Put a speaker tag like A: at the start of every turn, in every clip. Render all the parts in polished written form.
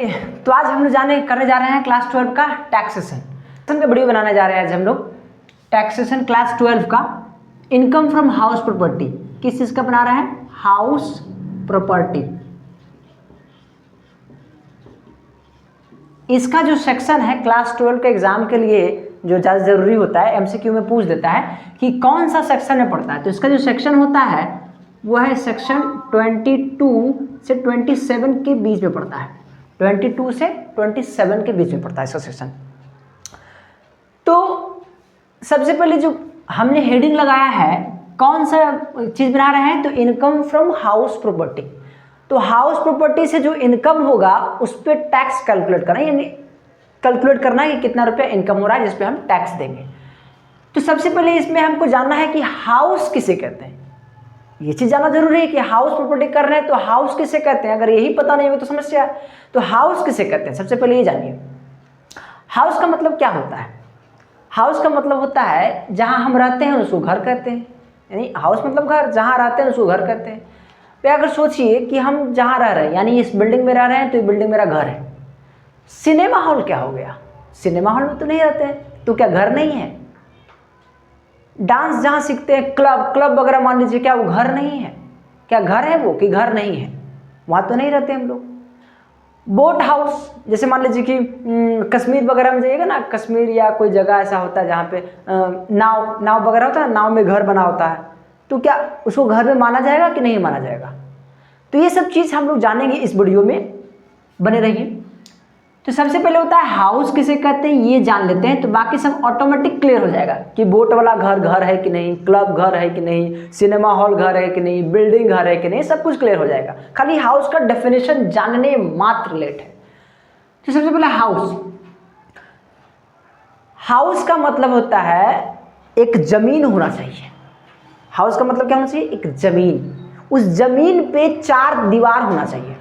A: तो आज हम लोग करने जा रहे हैं क्लास 12 का टैक्सेशन का वीडियो बनाने जा रहे हैं। आज हम लोग टैक्सेशन क्लास 12 का इनकम फ्रॉम हाउस प्रॉपर्टी किस चीज़ का बना रहे हैं, हाउस प्रॉपर्टी। इसका जो सेक्शन है क्लास 12 के एग्जाम के लिए जो ज़्यादा ज़रूरी होता है, एमसीक्यू में पूछ देता है कि कौन सा सेक्शन में पड़ता है। तो इसका जो सेक्शन होता है वो है सेक्शन 22 से 27 के बीच में पड़ता है। 22 से 27 के बीच में पड़ता है इसका सेक्शन। तो सबसे पहले जो हमने हेडिंग लगाया है, कौन सा चीज़ बना रहे हैं, तो इनकम फ्रॉम हाउस प्रॉपर्टी। तो हाउस प्रॉपर्टी से जो इनकम होगा उस पर टैक्स कैलकुलेट करना है, यानी कैलकुलेट करना है कि कितना रुपया इनकम हो रहा है जिस पे हम टैक्स देंगे। तो सबसे पहले इसमें हमको जानना है कि हाउस किसे कहते हैं। ये चीज़ जानना जरूरी है कि हाउस प्रॉपर्टी कर रहे हैं तो हाउस किसे कहते हैं। अगर यही पता नहीं हो तो समस्या है। तो हाउस किसे कहते हैं, सबसे पहले ये जानिए। हाउस का मतलब क्या होता है। हाउस का मतलब होता है जहाँ हम रहते हैं उसको घर कहते हैं, यानी हाउस मतलब घर, जहाँ रहते हैं उसको घर कहते हैं। तो अगर सोचिए कि हम जहाँ रह रहे हैं, यानी इस बिल्डिंग में रह रहे हैं तो ये बिल्डिंग मेरा घर है। सिनेमा हॉल क्या हो गया, सिनेमा हॉल में तो नहीं रहते हैं तो क्या घर नहीं है। डांस जहाँ सीखते हैं, क्लब वगैरह मान लीजिए, क्या वो घर नहीं है, क्या घर है वो कि घर नहीं है, वहाँ तो नहीं रहते हम लोग। बोट हाउस, जैसे मान लीजिए कि कश्मीर वगैरह में जाइएगा ना, कश्मीर या कोई जगह ऐसा होता है जहाँ पे नाव वगैरह होता है, नाव में घर बना होता है, तो क्या उसको घर में माना जाएगा कि नहीं माना जाएगा। तो ये सब चीज़ हम लोग जानेंगे इस वीडियो में, बने रहिए। तो सबसे पहले होता है हाउस किसे कहते हैं, ये जान लेते हैं तो बाकी सब ऑटोमेटिक क्लियर हो जाएगा कि बोट वाला घर है कि नहीं, क्लब घर है कि नहीं, सिनेमा हॉल घर है कि नहीं, बिल्डिंग घर है कि नहीं, सब कुछ क्लियर हो जाएगा। खाली हाउस का डेफिनेशन जानने मात्र लेट है। तो सबसे पहले हाउस का मतलब होता है एक जमीन होना चाहिए। हाउस का मतलब क्या होना चाहिए, एक जमीन। उस जमीन पे 4 दीवार होना चाहिए।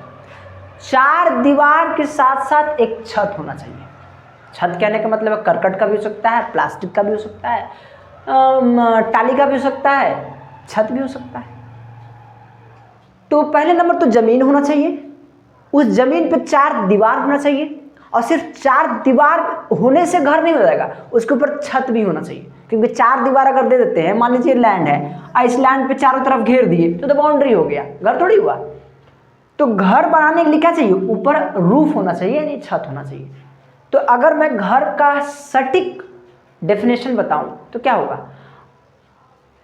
A: 4 दीवार के साथ साथ एक छत होना चाहिए। छत कहने का मतलब है करकट का भी हो सकता है, प्लास्टिक का भी हो सकता है, टाली का भी हो सकता है, छत भी हो सकता है। तो पहले नंबर तो जमीन होना चाहिए। उस जमीन पे 4 दीवार होना चाहिए। और सिर्फ 4 दीवार होने से घर नहीं हो जाएगा, उसके ऊपर छत भी होना चाहिए। क्योंकि 4 दीवार अगर दे देते हैं, मान लीजिए लैंड है, इस लैंड पे चारों तरफ घेर दिए तो बाउंड्री हो गया, घर थोड़ी हुआ। तो घर बनाने के लिए क्या चाहिए, ऊपर रूफ होना चाहिए, यानी छत होना चाहिए। तो अगर मैं घर का सटीक डेफिनेशन बताऊं तो क्या होगा,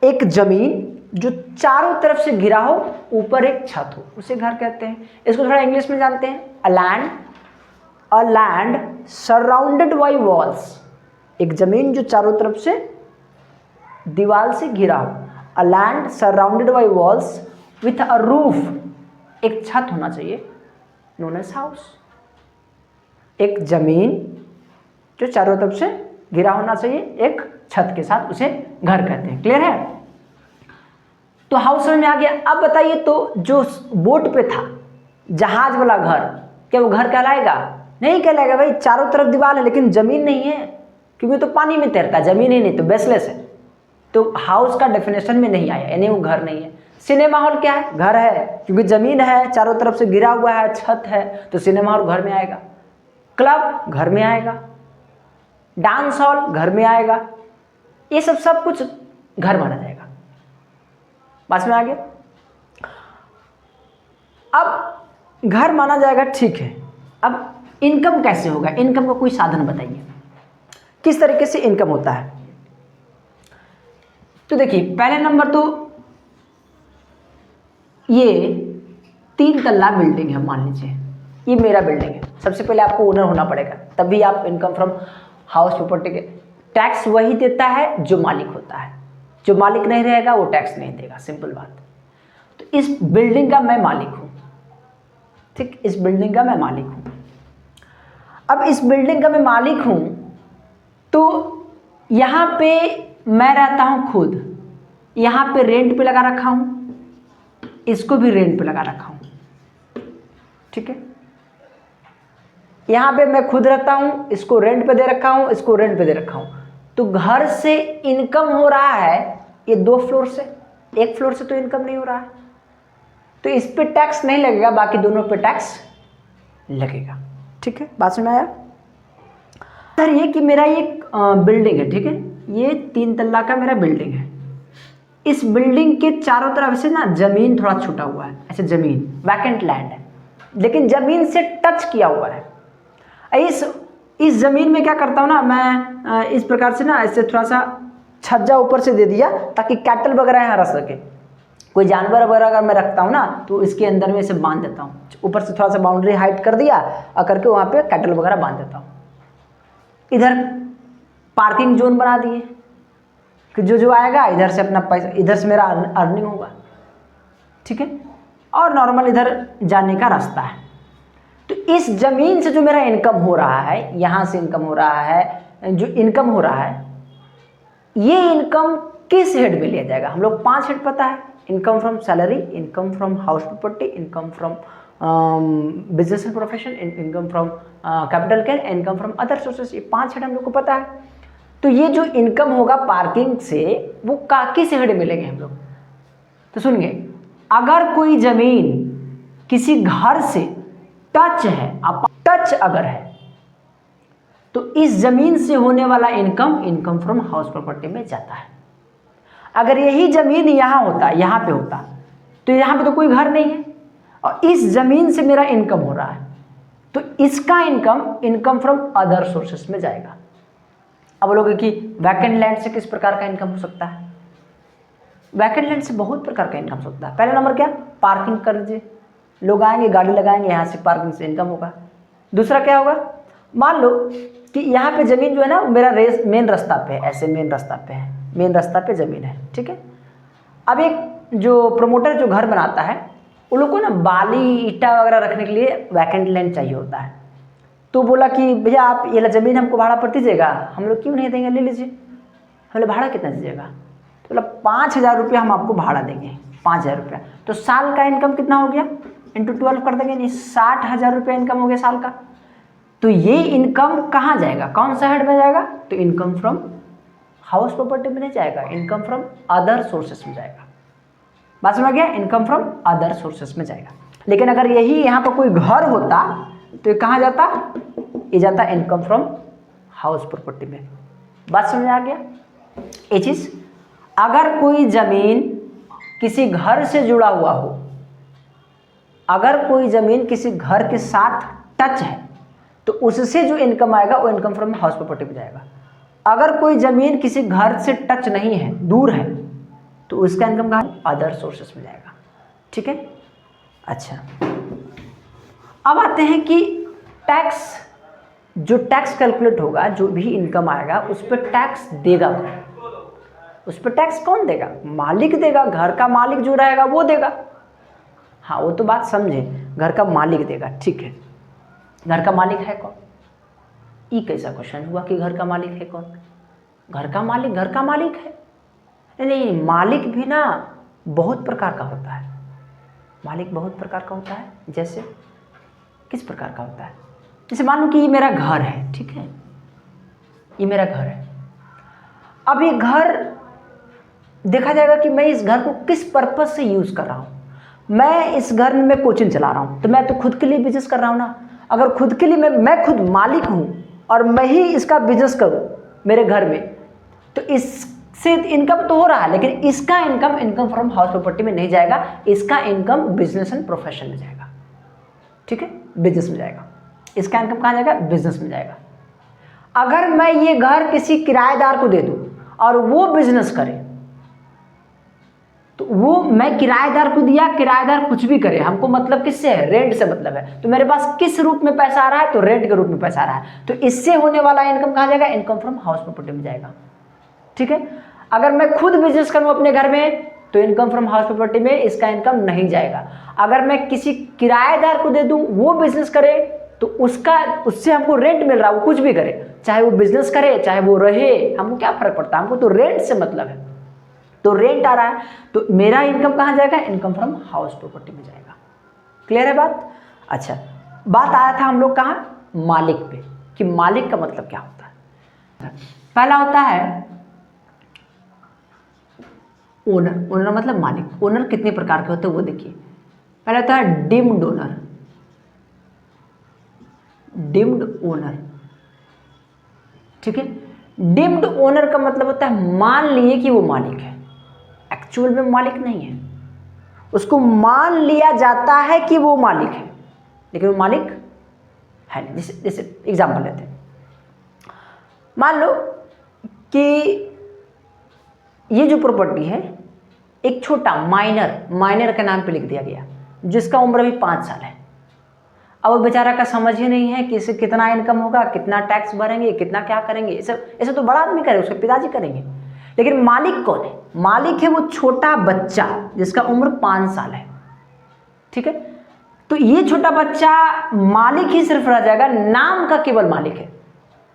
A: एक जमीन जो चारों तरफ से घिरा हो, ऊपर एक छत हो, उसे घर कहते हैं। इसको थोड़ा इंग्लिश में जानते हैं, a land surrounded by walls. एक जमीन जो चारों तरफ से दीवार से घिरा हो, a land surrounded by walls with a roof, एक छत होना चाहिए, नोन एज हाउस। एक जमीन जो चारों तरफ से घिरा होना चाहिए एक छत के साथ, उसे घर कहते हैं। क्लियर है। तो हाउस समझ में आ गया। अब बताइए, तो जो बोट पे था जहाज वाला घर, क्या वो घर कहलाएगा, नहीं कहलाएगा भाई। चारों तरफ दीवार है लेकिन जमीन नहीं है, क्योंकि तो पानी में तैरता है, जमीन ही नहीं तो बेसलेस है। तो हाउस का डेफिनेशन में नहीं आया, यानी वो घर नहीं है। सिनेमा हॉल क्या है, घर है, क्योंकि जमीन है, चारों तरफ से घिरा हुआ है, छत है, तो सिनेमा हॉल घर में आएगा। क्लब घर में आएगा, डांस हॉल घर में आएगा, ये सब कुछ घर माना जाएगा। बात में आ गया। अब घर माना जाएगा, ठीक है। अब इनकम कैसे होगा, इनकम का कोई साधन बताइए, किस तरीके से इनकम होता है। तो देखिए, पहले नंबर तो ये 3 तल्ला बिल्डिंग है, मान लीजिए ये मेरा बिल्डिंग है। सबसे पहले आपको ओनर होना पड़ेगा, तभी आप इनकम फ्रॉम हाउस प्रॉपर्टी के टैक्स वही देता है जो मालिक होता है। जो मालिक नहीं रहेगा वो टैक्स नहीं देगा, सिंपल बात। तो इस बिल्डिंग का मैं मालिक हूँ, ठीक, इस बिल्डिंग का मैं मालिक हूँ। अब इस बिल्डिंग का मैं मालिक हूँ तो यहाँ पे मैं रहता हूँ खुद, यहाँ पे रेंट पे लगा रखा हूँ, इसको भी रेंट पे लगा रखा हूँ, ठीक है। यहाँ पे मैं खुद रहता हूँ, इसको रेंट पे दे रखा हूँ, इसको रेंट पे दे रखा हूँ। तो घर से इनकम हो रहा है ये 2 फ्लोर से, 1 फ्लोर से तो इनकम नहीं हो रहा है। तो इस पे टैक्स नहीं लगेगा, बाकी दोनों पे टैक्स लगेगा। ठीक है, बात समझ में आया। सर ये कि मेरा एक बिल्डिंग है, ठीक है, ये 3 तल्ला का मेरा बिल्डिंग है। इस बिल्डिंग के चारों तरफ से ना जमीन थोड़ा छूटा हुआ है, ऐसे जमीन वैकेंट लैंड है, लेकिन जमीन से टच किया हुआ है। इस जमीन में क्या करता हूँ ना मैं, इस प्रकार से ना ऐसे थोड़ा सा छज्जा ऊपर से दे दिया ताकि कैटल वगैरह यहाँ रख सके। कोई जानवर वगैरह अगर मैं रखता हूँ ना तो इसके अंदर में इसे बांध देता हूँ, ऊपर से थोड़ा सा बाउंड्री हाइट कर दिया और करके वहाँ पे कैटल वगैरह बांध देता हूँ। इधर पार्किंग जोन बना दिए कि जो आएगा इधर से अपना पैसा, इधर से मेरा अर्निंग होगा, ठीक है, और नॉर्मल इधर जाने का रास्ता है। तो इस जमीन से जो मेरा इनकम हो रहा है, यहाँ से इनकम हो रहा है, जो इनकम हो रहा है, ये इनकम किस हेड में लिया जाएगा? हम लोग 5 हेड पता है, income from salary, income from house property, income from business and profession, income from capital gain, income from other sources. ये 5 हेड हम लोग को पता है। तो ये जो इनकम होगा पार्किंग से वो किस हेड मिलेंगे हम लोग? तो सुनिए, अगर कोई जमीन किसी घर से टच है, टच अगर है, तो इस जमीन से होने वाला इनकम फ्रॉम हाउस प्रॉपर्टी में जाता है। अगर यही जमीन यहाँ होता, यहाँ पे होता, तो यहाँ पे तो कोई घर नहीं है और इस जमीन से मेरा इनकम हो रहा है, तो इसका इनकम फ्रॉम अदर सोर्सेस में जाएगा। अब बोलोगे कि वैकेंट लैंड से किस प्रकार का इनकम हो सकता है? वैकेंट लैंड से बहुत प्रकार का इनकम हो सकता है। पहला नंबर क्या? पार्किंग कर दीजिए, लोग आएंगे गाड़ी लगाएंगे, यहाँ से पार्किंग से इनकम होगा। दूसरा क्या होगा? मान लो कि यहाँ पे ज़मीन जो है ना मेरा मेन रास्ता पे है, ऐसे मेन रास्ता पे है, मेन रास्ता पे ज़मीन है, ठीक है। अब एक जो प्रमोटर जो घर बनाता है उन लोग को ना बाली ईटा वगैरह रखने के लिए वैकेंट लैंड चाहिए होता है। तो बोला कि भैया आप ये ज़मीन हमको भाड़ा पर दीजिएगा। हम लोग क्यों नहीं देंगे, ले लीजिए। बोले भाड़ा कितना दीजिएगा? तो बोला 5,000 रुपया हम आपको भाड़ा देंगे, 5,000 रुपया। तो साल का इनकम कितना हो गया? इंटू 12 कर देंगे, नहीं 60,000 रुपया इनकम हो गया साल का। तो ये इनकम कहाँ जाएगा, कौन सा हेड में जाएगा? तो इनकम फ्रॉम हाउस प्रॉपर्टी में नहीं जाएगा, इनकम फ्रॉम अदर सोर्सेस में जाएगा। बात समझ गया? इनकम फ्रॉम अदर सोर्सेस में जाएगा। लेकिन अगर यही यहाँ पर कोई घर होता तो ये कहाँ जाता? ये जाता इनकम फ्रॉम हाउस प्रॉपर्टी में। बात समझ आ गया? ये चीज़, अगर कोई ज़मीन किसी घर से जुड़ा हुआ हो, अगर कोई ज़मीन किसी घर के साथ टच है तो उससे जो इनकम आएगा वो इनकम फ्रॉम हाउस प्रॉपर्टी में जाएगा। अगर कोई ज़मीन किसी घर से टच नहीं है, दूर है, तो उसका इनकम कहाँ? अदर सोर्सेस में जाएगा, ठीक है। अच्छा, अब आते हैं कि टैक्स, जो टैक्स कैलकुलेट होगा, जो भी इनकम आएगा उस पर टैक्स देगा कौन? उस पर टैक्स कौन देगा? मालिक देगा, घर का मालिक जो रहेगा वो देगा। हाँ, वो तो बात समझे, घर का मालिक देगा, ठीक है। घर का मालिक है कौन? ये कैसा क्वेश्चन हुआ कि घर का मालिक है कौन? घर का मालिक है? नहीं, मालिक भी ना बहुत प्रकार का होता है। मालिक बहुत प्रकार का होता है। जैसे किस प्रकार का होता है? जैसे मान लो कि ये मेरा घर है, ठीक है, ये मेरा घर है। अब ये घर देखा जाएगा कि मैं इस घर को किस पर्पज से यूज कर रहा हूँ। मैं इस घर में कोचिंग चला रहा हूँ तो मैं तो खुद के लिए बिजनेस कर रहा हूँ ना। अगर खुद के लिए मैं खुद मालिक हूँ और मैं ही इसका बिजनेस करूँ मेरे घर में, तो इससे इनकम तो हो रहा है, लेकिन इसका इनकम फ्रॉम हाउस प्रॉपर्टी में नहीं जाएगा। इसका इनकम बिजनेस एंड प्रोफेशन में जाएगा, ठीक है, बिजनेस में जाएगा। इसका इनकम कहाँ जाएगा? बिजनेस में जाएगा। अगर मैं ये घर किसी किराएदार को दे दूँ और वो बिजनेस करे, तो वो मैं किराएदार को दिया, किराएदार कुछ भी करे, हमको मतलब किससे है? रेंट से मतलब है। तो मेरे पास किस रूप में पैसा आ रहा है? तो रेंट के रूप में पैसा आ रहा है। तो इससे होने वाला इनकम कहाँ जाएगा? इनकम फ्रॉम हाउस प्रॉपर्टी में जाएगा, ठीक है। अगर मैं खुद बिजनेस करूँ अपने घर में तो इनकम फ्रॉम हाउस प्रॉपर्टी में इसका इनकम नहीं जाएगा। अगर मैं किसी किराएदार को दे दूँ, वो बिजनेस करे, तो उससे हमको रेंट मिल रहा है, वो कुछ भी करे, चाहे वो बिजनेस करे चाहे वो रहे, हमको क्या फर्क पड़ता है? हमको तो रेंट से मतलब है। तो रेंट आ रहा है तो मेरा इनकम कहाँ जाएगा? इनकम फ्रॉम हाउस प्रॉपर्टी में जाएगा। क्लियर है बात? अच्छा, बात आया था हम लोग कहाँ? मालिक पे, कि मालिक का मतलब क्या होता है। पहला होता है ओनर। ओनर मतलब मालिक। ओनर कितने प्रकार के होते हैं वो देखिए। पहला होता है डीम्ड ओनर। Deemed owner. ठीक है, डिम्ड ओनर का मतलब होता है मान लिए कि वो मालिक है, एक्चुअल में मालिक नहीं है, उसको मान लिया जाता है कि वो मालिक है लेकिन वो मालिक है नहीं। जैसे एग्जाम्पल लेते हैं, मान लो कि ये जो प्रॉपर्टी है एक छोटा माइनर के नाम पे लिख दिया गया जिसका उम्र अभी 5 साल है। अब वो बेचारा का समझ ही नहीं है कि इसे कितना इनकम होगा, कितना टैक्स भरेंगे, कितना क्या करेंगे, ऐसे तो बड़ा आदमी करे, उसके पिताजी करेंगे। लेकिन मालिक कौन है? मालिक है वो छोटा बच्चा जिसका उम्र 5 साल है। ठीक है, तो ये छोटा बच्चा मालिक ही सिर्फ रह जाएगा, नाम का केवल मालिक है,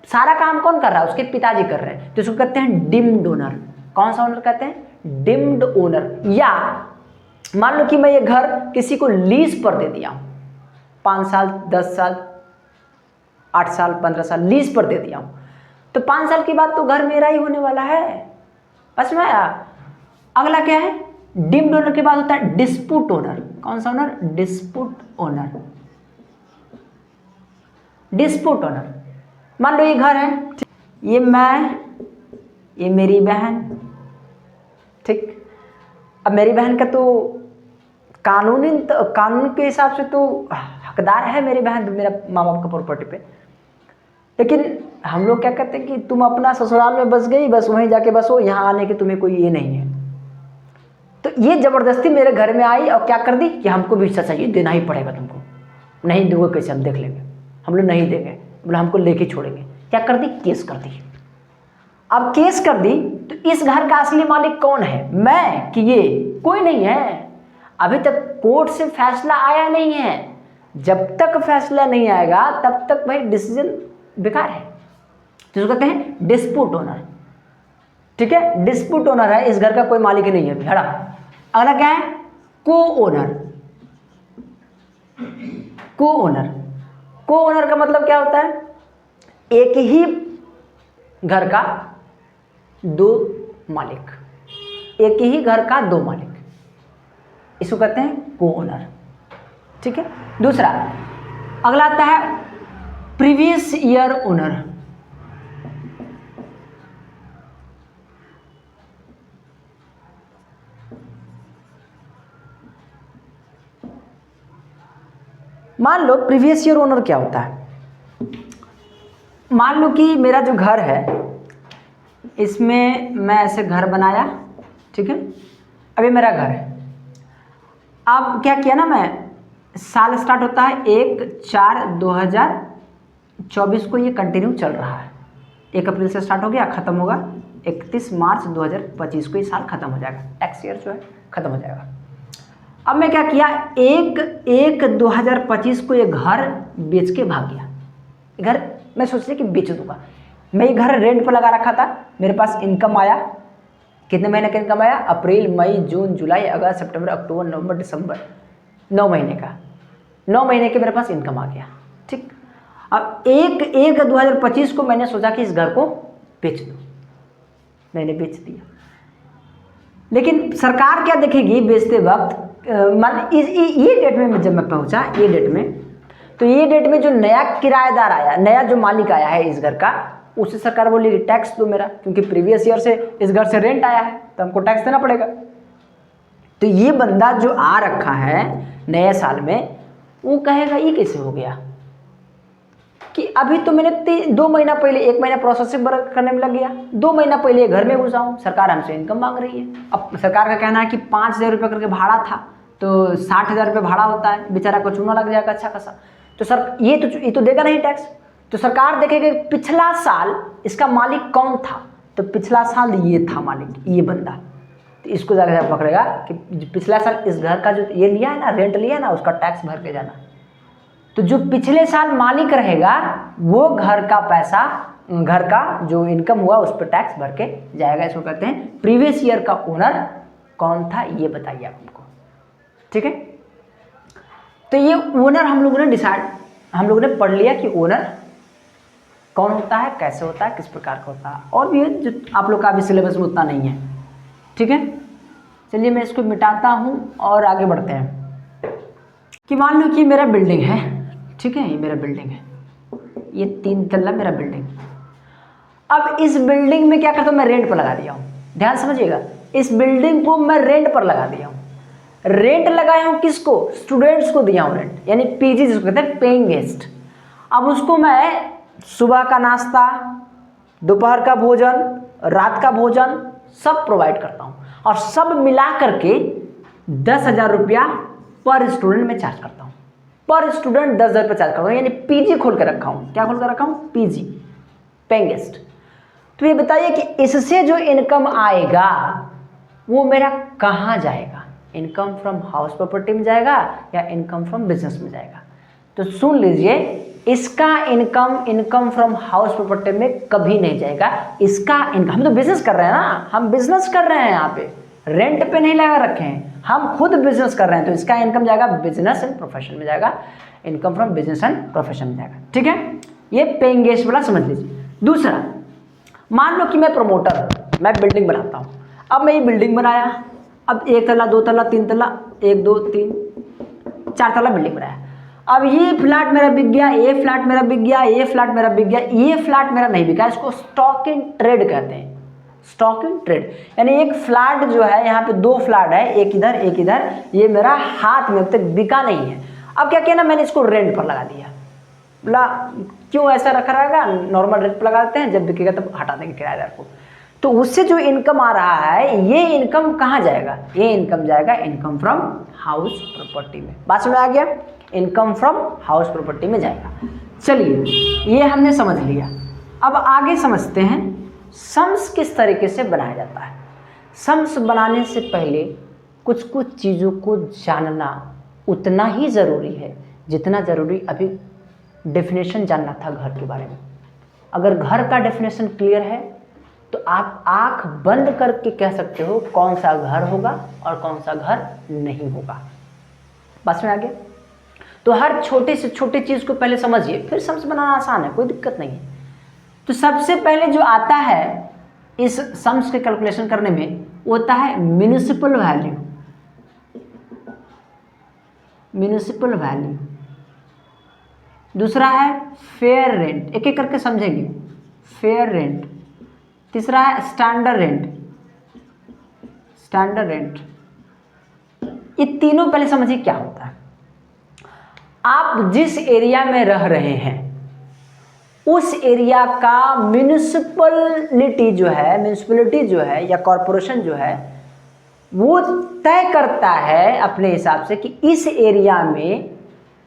A: सारा काम कौन कर रहा है? उसके पिताजी कर रहे हैं। तो इसको कहते हैं डिम्ड ओनर। कौन सा ओनर कहते हैं? Deemed owner. या मान लो कि मैं ये घर किसी को लीज पर दे दिया हूं, 5 साल, 10 साल, 8 साल, 15 साल लीज पर दे दिया हूं, तो 5 साल के बाद तो घर मेरा ही होने वाला है। बस में आया। अगला क्या है? डिम्ड ओनर के बाद होता है डिस्प्यूट ओनर। कौन सा owner? Dispute owner. Dispute owner, मान लो ये घर है, ये मैं, ये मेरी बहन। ठीक, अब मेरी बहन का तो कानून के हिसाब से तो हकदार है मेरी बहन मेरा माँ बाप का प्रॉपर्टी पे, लेकिन हम लोग क्या कहते हैं कि तुम अपना ससुराल में बस गई, बस वहीं जाके बसो, यहाँ आने की तुम्हें कोई ये नहीं है। तो ये जबरदस्ती मेरे घर में आई और क्या कर दी कि हमको भी हिस्सा चाहिए, देना ही पड़ेगा तुमको, नहीं दोगे कैसे, हम देख लेंगे, हम लोग नहीं देंगे, बोले हमको लेके छोड़ेंगे। क्या कर दी? केस कर दी। अब केस कर दी तो इस घर का असली मालिक कौन है? मैं कि ये? कोई नहीं है, अभी तक कोर्ट से फैसला आया नहीं है। जब तक फैसला नहीं आएगा तब तक भाई डिसीजन बेकार है। तो इसको कहते हैं डिस्प्यूट ओनर। ठीक है, डिस्प्यूट ओनर है, इस घर का कोई मालिक नहीं है। हड़ा अगला क्या है? को ओनर। को ओनर, को ओनर का मतलब क्या होता है? एक ही घर का 2 मालिक, एक ही घर का 2 मालिक, इसको कहते हैं को ओनर। ठीक है, दूसरा अगला आता है प्रीवियस ईयर ओनर। मान लो प्रीवियस ईयर ओनर क्या होता है? मान लो कि मेरा जो घर है इसमें मैं ऐसे घर बनाया, ठीक है, अभी मेरा घर है। अब क्या किया ना, मैं साल स्टार्ट होता है 1/4/2024 को, ये कंटिन्यू चल रहा है। 1 अप्रैल से स्टार्ट हो गया, ख़त्म होगा 31 मार्च 2025 को, ये साल ख़त्म हो जाएगा, टैक्स ईयर जो है ख़त्म हो जाएगा। अब मैं क्या किया, 1/1/2025 को ये घर बेच के भाग गया। घर मैं सोच रही कि बेच दूंगा। मैं ये घर रेंट पर लगा रखा था, मेरे पास इनकम आया, कितने महीने का इनकम आया? अप्रैल, मई, जून, जुलाई, अगस्त, सितंबर, अक्टूबर, नवंबर, दिसंबर, 9 महीने का, 9 महीने के मेरे पास इनकम आ गया। ठीक, अब 1/1/2025 को मैंने सोचा कि इस घर को बेच दूँ, मैंने बेच दिया। लेकिन सरकार क्या देखेगी बेचते वक्त, मान ये डेट में जब मैं पहुंचा, ये डेट में, तो ये डेट में जो नया किराएदार आया, नया जो मालिक आया है इस घर का, उससे सरकार बोलेगी टैक्स दो मेरा, क्योंकि प्रीवियस ईयर से इस घर से रेंट आया है तो हमको टैक्स देना पड़ेगा। तो ये बंदा जो आ रखा है नए साल में, वो कहेगा ये कैसे हो गया कि अभी तो मैंने 2 महीना पहले, 1 महीना प्रोसेसिंग करने में लग गया, 2 महीना पहले घर में घुसा हूँ, सरकार हमसे इनकम मांग रही है। अब सरकार का कहना है कि 5,000 रुपये करके भाड़ा था, तो 60,000 रुपये भाड़ा होता है, बेचारा को चूना लग जाएगा अच्छा खासा। तो सर ये तो देगा नहीं टैक्स। तो सरकार देखेगी पिछला साल इसका मालिक कौन था, तो पिछला साल ये था मालिक, ये बंदा, तो इसको जाकर पकड़ेगा कि पिछला साल इस घर का जो ये लिया है ना, रेंट लिया है ना, उसका टैक्स भर के जाना। तो जो पिछले साल मालिक रहेगा वो घर का पैसा, घर का जो इनकम हुआ उस पर टैक्स भर के जाएगा। इसको कहते हैं प्रीवियस ईयर का ओनर कौन था, ये बताइए आप हमको। ठीक है, तो ये ओनर हम लोगों ने पढ़ लिया कि ओनर कौन होता है, कैसे होता है, किस प्रकार का होता है, और भी जो आप लोग का भी सिलेबस में उतना नहीं है। ठीक है, चलिए मैं इसको मिटाता हूँ और आगे बढ़ते हैं। कि मान लो कि मेरा बिल्डिंग है, ठीक है, ये मेरा बिल्डिंग है, ये 3 तल्ला मेरा बिल्डिंग। अब इस बिल्डिंग में क्या करता हूँ, मैं रेंट पर लगा दिया हूँ। ध्यान समझिएगा, इस बिल्डिंग को मैं रेंट पर लगा दिया हूँ। रेंट लगाया हूँ किसको, स्टूडेंट्स को दिया हूँ रेंट, यानी पीजी जिसको कहते हैं पेइंग गेस्ट। अब उसको मैं सुबह का नाश्ता, दोपहर का भोजन, रात का भोजन सब प्रोवाइड करता हूँ, और सब मिला करके 10,000 रुपया पर स्टूडेंट में चार्ज करता हूँ। पर स्टूडेंट 10,000 रुपये चार्ज करता हूँ, यानी पीजी खोल कर रखा हूँ। क्या खोल कर रखा हूँ, पीजी, पेइंग गेस्ट। तो ये बताइए कि इससे जो इनकम आएगा वो मेरा कहाँ जाएगा, इनकम फ्रॉम हाउस प्रॉपर्टी में जाएगा या इनकम फ्रॉम बिजनेस में जाएगा। तो सुन लीजिए, इसका इनकम फ्रॉम हाउस प्रॉपर्टी में कभी नहीं जाएगा। इसका इनकम, हम तो बिजनेस कर रहे हैं ना, हम बिजनेस कर रहे हैं, यहाँ पे रेंट पे नहीं लगा रखे हैं, हम खुद बिजनेस कर रहे हैं। तो इसका इनकम जाएगा बिजनेस एंड प्रोफेशन में जाएगा, income from business and profession में जाएगा। ठीक है, ये पेइंग गेस्ट वाला समझ लीजिए। दूसरा, मान लो कि मैं प्रमोटर हूँ, मैं बिल्डिंग बनाता हूँ। अब मैं ये बिल्डिंग बनाया, अब 1 तल्ला, 2 तल्ला, 3 तल्ला, 1 2 3 4 तल्ला बिल्डिंग बनाया। अब ये फ्लैट मेरा बिक गया, ये फ्लैट मेरा बिक गया, ये फ्लैट मेरा बिक गया, ये फ्लैट मेरा नहीं बिका। इसको स्टॉक इन ट्रेड कहते हैं, स्टॉक इन ट्रेड। यानी एक फ्लैट जो है, यहाँ पे 2 फ्लैट है, एक इधर एक इधर, ये मेरा हाथ में अब तक बिका नहीं है। अब क्या किया ना, मैंने इसको रेंट पर लगा दिया। बोला क्यों ऐसा रखा रहेगा, नॉर्मल रेट पर लगा देते हैं, जब बिकेगा तब हटा देंगे किराएदार को। तो उससे जो इनकम आ रहा है, ये इनकम कहाँ जाएगा, ये इनकम जाएगा इनकम फ्रॉम हाउस प्रॉपर्टी में। बात समझ आ गया, इनकम फ्रॉम हाउस प्रॉपर्टी में जाएगा। चलिए, ये हमने समझ लिया। अब आगे समझते हैं सम्स किस तरीके से बनाया जाता है। सम्स बनाने से पहले कुछ कुछ चीज़ों को जानना उतना ही ज़रूरी है जितना ज़रूरी अभी डेफिनेशन जानना था घर के बारे में। अगर घर का डेफिनेशन क्लियर है तो आप आंख बंद करके कह सकते हो कौन सा घर होगा और कौन सा घर नहीं होगा। बस में आ गया। तो हर छोटे से छोटे चीज़ को पहले समझिए, फिर सम्स बनाना आसान है, कोई दिक्कत नहीं है। तो सबसे पहले जो आता है इस सम्स के कैलकुलेशन करने में, वो होता है म्युनिसिपल वैल्यू। Municipal value. दूसरा है फेयर रेंट, एक एक करके समझेंगे। Fair rent. तीसरा है स्टैंडर्ड रेंट। Standard rent. ये तीनों पहले समझिए क्या होता है। आप जिस एरिया में रह रहे हैं उस एरिया का म्युनिसिपलिटी जो है या कॉरपोरेशन जो है, वो तय करता है अपने हिसाब से कि इस एरिया में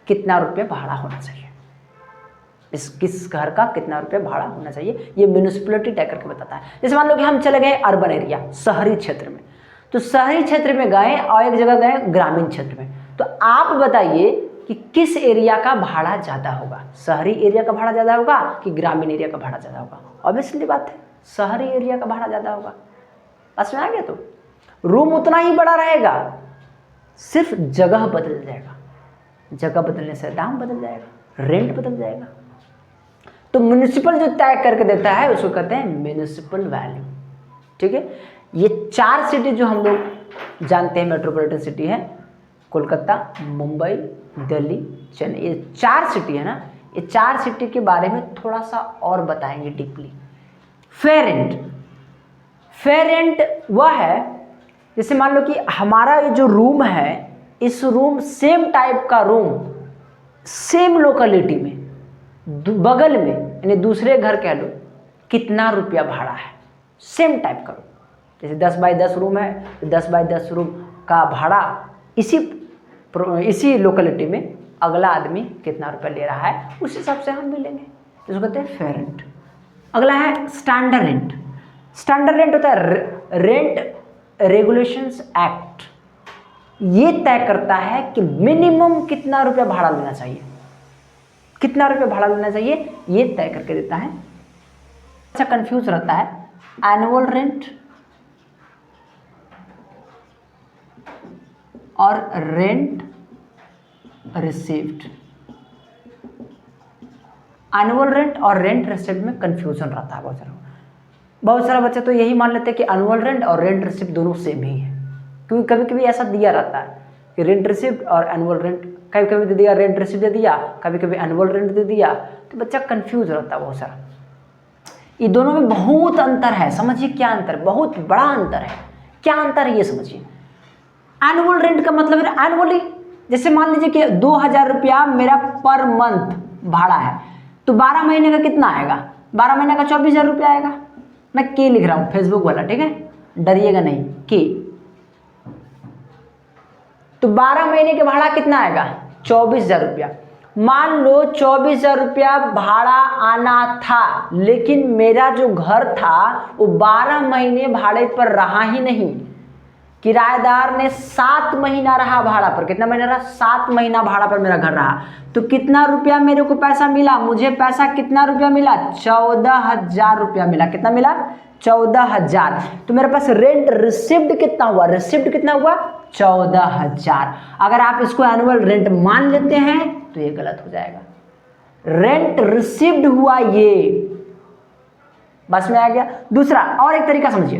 A: कितना रुपये भाड़ा होना चाहिए, किस घर का कितना रुपये भाड़ा होना चाहिए, ये म्युनिसिपलिटी तय करके बताता है। जैसे मान लो कि हम चले गए अर्बन एरिया, शहरी क्षेत्र में, तो शहरी क्षेत्र में गए और एक जगह गए ग्रामीण क्षेत्र में, तो आप बताइए कि किस एरिया का भाड़ा ज़्यादा होगा, शहरी एरिया का भाड़ा ज़्यादा होगा कि ग्रामीण एरिया का भाड़ा ज़्यादा होगा। ऑब्वियसली बात है, शहरी एरिया का भाड़ा ज़्यादा होगा। बस में आ गया। तो रूम उतना ही बड़ा रहेगा, सिर्फ जगह बदल जाएगा, जगह बदलने से दाम बदल जाएगा, रेंट बदल जाएगा। तो म्युनिसिपल जो तय करके देता है उसको कहते हैं म्युनिसिपल वैल्यू। ठीक है, ये 4 सिटी जो हम लोग जानते हैं मेट्रोपॉलिटन सिटी है, कोलकाता, मुंबई, दिल्ली, चेन्नई, ये 4 सिटी है ना, ये 4 सिटी के बारे में थोड़ा सा और बताएंगे deeply. Fair rent. Fair rent वह है, जैसे मान लो कि हमारा ये जो रूम है, इस रूम सेम टाइप का रूम सेम लोकेलिटी में बगल में, यानी दूसरे घर कह लो, कितना रुपया भाड़ा है, सेम टाइप का रूम। जैसे 10 बाई 10 रूम है, तो 10 बाई 10 रूम का भाड़ा इसी लोकेलिटी में अगला आदमी कितना रुपया ले रहा है, उस हिसाब से हम भी लेंगे। इसको कहते हैं फेयर रेंट। अगला है स्टैंडर्ड रेंट। स्टैंडर्ड रेंट होता है रेंट रेगुलेशंस एक्ट। ये तय करता है कि मिनिमम कितना रुपया भाड़ा लेना चाहिए, कितना रुपया भाड़ा लेना चाहिए, ये तय करके देता है। अच्छा, कंफ्यूज रहता है एनुअल रेंट और रेंट रिसीव्ड। एनुअल रेंट और रेंट रिसीव्ड में कंफ्यूजन रहता है बहुत सारा बच्चे तो यही मान लेते हैं कि एनुअल रेंट और रेंट रिसीव्ड दोनों सेम ही है, क्योंकि कभी कभी ऐसा दिया रहता है कि रेंट रिसीव्ड और एनुअल रेंट कभी कभी दे दिया रेंट रिसिप्ट दे दिया, कभी कभी एनुअल रेंट दे दिया, तो बच्चा कंफ्यूज रहता है बहुत सारा। ये दोनों में बहुत अंतर है, समझिए क्या अंतर, बहुत बड़ा अंतर है। क्या अंतर है ये समझिए। एनुअल रेंट का मतलब है एनुअली, जैसे मान लीजिए कि 2000 रुपया मेरा पर मंथ भाड़ा है, तो 12 महीने का कितना आएगा, 12 महीने का 24,000 रुपया आएगा। मैं के लिख रहा हूँ फेसबुक वाला, ठीक है, डरिएगा नहीं, के। तो 12 महीने के भाड़ा कितना आएगा, 24,000 रुपया। मान लो 24,000 रुपया भाड़ा आना था, लेकिन मेरा जो घर था वो 12 महीने भाड़े पर रहा ही नहीं। किराएदार ने 7 महीना रहा भाड़ा पर। कितना महीना रहा, 7 महीना भाड़ा पर मेरा घर रहा। तो कितना रुपया मेरे को पैसा मिला, मुझे पैसा कितना रुपया मिला, 14,000 रुपया मिला। कितना मिला, 14,000। तो मेरे पास रेंट रिसिप्ट कितना हुआ, रिसिप्ट कितना हुआ, 14,000। अगर आप इसको एनुअल रेंट मान लेते हैं तो ये गलत हो जाएगा। रेंट रिसिप्ट हुआ ये, बस में आ गया। दूसरा और एक तरीका समझिए,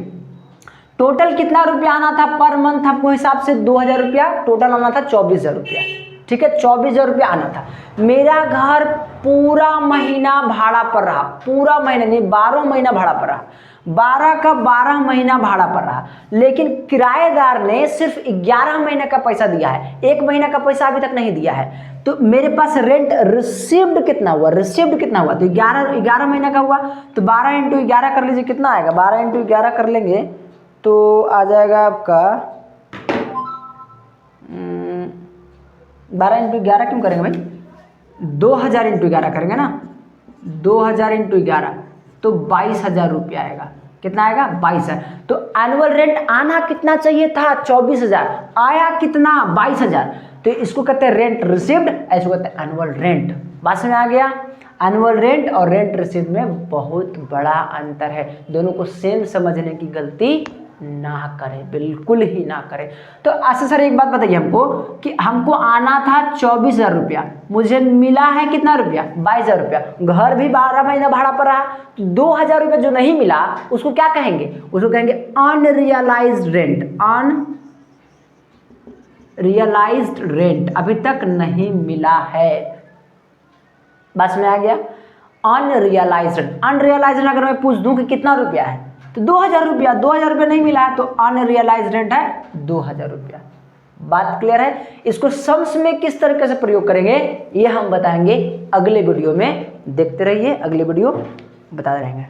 A: टोटल कितना रुपया आना था पर मंथ आपको हिसाब से, 2,000 रुपया टोटल आना था, 24,000 रुपया, ठीक है, 24,000 रुपया आना था। मेरा घर पूरा महीना भाड़ा पर रहा, पूरा महीना नहीं 12 महीना भाड़ा पर रहा, 12 का 12 महीना भाड़ा पर रहा, लेकिन किराएदार ने सिर्फ 11 महीने का पैसा दिया है, 1 महीना का पैसा अभी तक नहीं दिया है। तो मेरे पास रेंट रिसिव्ड कितना हुआ, रिसिव्ड कितना हुआ, तो 11 महीने का हुआ। तो 12 इंटू 11 कर लीजिए, कितना आएगा, 12 इंटू 11 कर लेंगे तो आ जाएगा आपका 12 इंटू 11 क्यों करेंगे भाई, 2000 इंटू 11 करेंगे ना, 2000 इंटू 11 तो 22,000 रुपया आएगा। कितना आएगा, 22,000। तो एनुअल रेंट आना कितना चाहिए था, 24,000, आया कितना, 22,000। तो इसको कहते हैं रेंट रिसिव्ड, ऐसे कहते हैं एनुअल रेंट। बात समझ में आ गया। एनुअल रेंट और रेंट रिसिव्ड में बहुत बड़ा अंतर है, दोनों को सेम समझने की गलती ना करें, बिल्कुल ही ना करें। तो ऐसे सर एक बात बताइए हमको कि हमको आना था 24,000 रुपया, मुझे मिला है कितना रुपया, 22,000 रुपया। घर भी 12 महीना भाड़ा पर रहा, तो 2,000 रुपया जो नहीं मिला उसको क्या कहेंगे, उसको कहेंगे अनरियलाइज्ड रेंट। अनरियलाइज्ड रेंट, अभी तक नहीं मिला है। बस में आ गया। अनरियलाइज्ड, अनरियलाइज्ड अगर मैं पूछ दूं कि कितना रुपया है तो 2,000 रुपया, 2,000 रुपया नहीं मिला है तो अनरियलाइज्ड रेंट है 2,000 रुपया। बात क्लियर है। इसको सम्स में किस तरीके से प्रयोग करेंगे ये हम बताएंगे अगले वीडियो में, देखते रहिए, अगले वीडियो बताते रहेंगे।